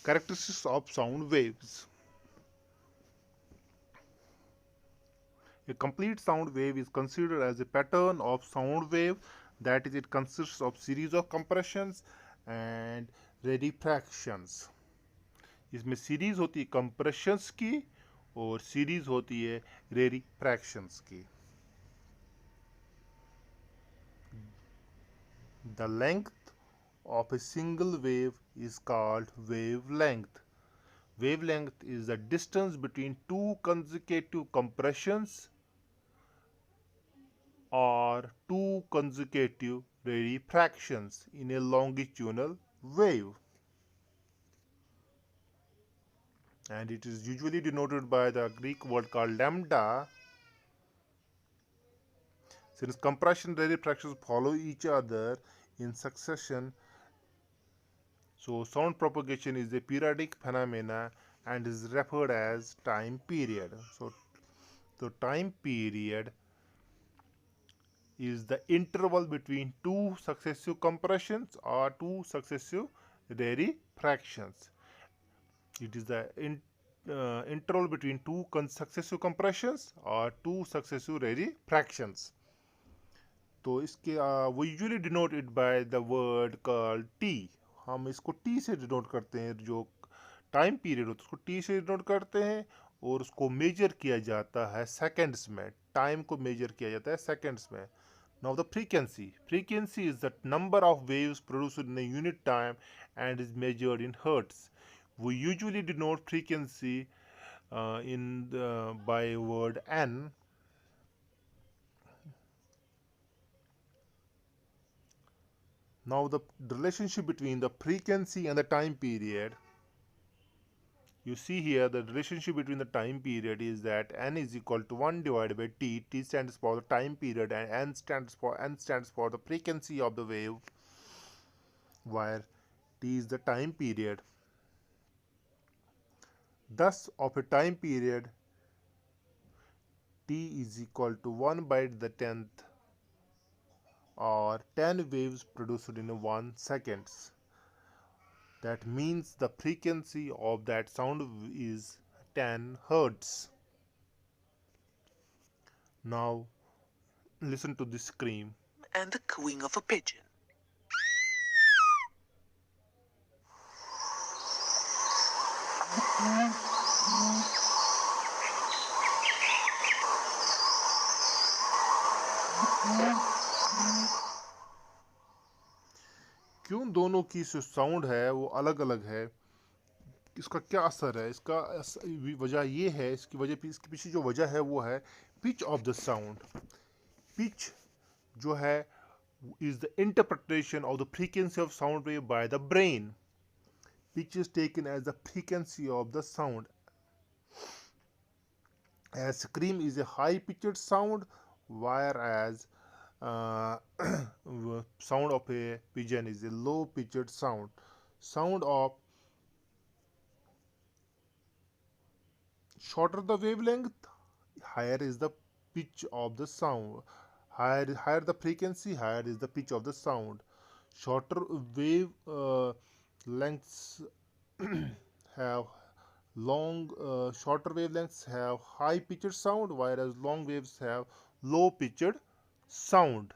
Characteristics of sound waves. A complete sound wave is considered as a pattern of sound wave, that is, it consists of series of compressions and rarefactions. इसमें series होती है compressions की और series होती है रेरिफ्रैक्शंस की. The length of a single wave is called wavelength. Wavelength is the distance between two consecutive compressions or two consecutive rarefactions in a longitudinal wave, and it is usually denoted by the Greek word called lambda. Since compression and rarefactions follow each other in succession, so sound propagation is a periodic phenomena and is referred as time period. So time period is the interval between two successive compressions or two successive rarefactions. It is the interval between two successive compressions or two successive rarefactions. तो इसके वो usually denoted by the word called T. हम इसको T से denote करते हैं, जो time period होता है उसको टी से डिनोट करते हैं और उसको मेजर किया जाता है सेकंड्स में. टाइम को मेजर किया जाता है सेकंड्स में. Now the frequency is the number of waves produced in a unit time and is measured in hertz. We usually denote frequency by word n. Now the relationship between the frequency and the time period. You see here the relationship between the time period is that n is equal to 1 divided by t. T stands for the time period and n stands for the frequency of the wave, where t is the time period. Thus, of a time period, t is equal to 1 by the 10th, or 10 waves produced in 1 second. That means the frequency of that sound is 10 hertz. Now listen to this scream and the cooing of a pigeon. क्यों दोनों की जो sound है वो अलग अलग है, इसका क्या असर है? इसका वजह ये है, इसकी पीछे जो वजह है वो है pitch of the sound. Pitch जो है is the interpretation of the frequency of sound wave by the brain. Pitch is taken as the frequency of the sound. As scream is a high pitched sound, whereas sound of a pigeon is a low pitched sound. Sound of shorter the wavelength, higher is the pitch of the sound. Higher the frequency, higher is the pitch of the sound. Shorter wave lengths have shorter wavelengths have high pitched sound, whereas long waves have low pitched sound.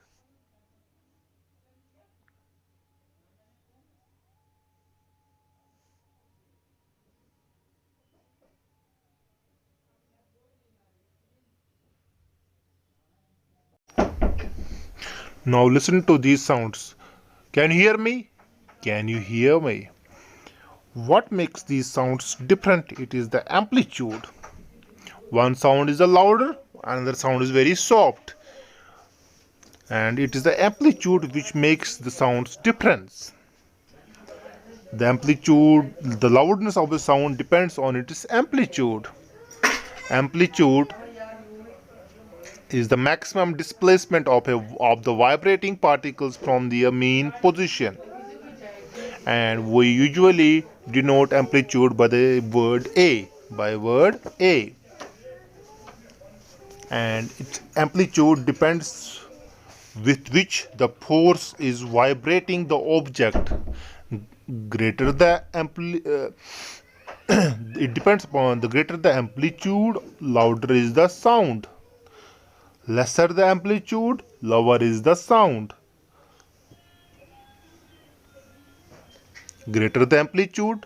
Now listen to these sounds. Can you hear me? Can you hear me? What makes these sounds different? It is the amplitude. One sound is louder, another sound is very soft. And it is the amplitude which makes the sounds difference. The amplitude, the loudness of the sound depends on its amplitude. Amplitude is the maximum displacement of the vibrating particles from their mean position, and we usually denote amplitude by the word A. And its amplitude depends with which the force is vibrating the object. Greater the it depends upon the greater the amplitude, louder is the sound. Lesser the amplitude, lower is the sound. Greater the amplitude,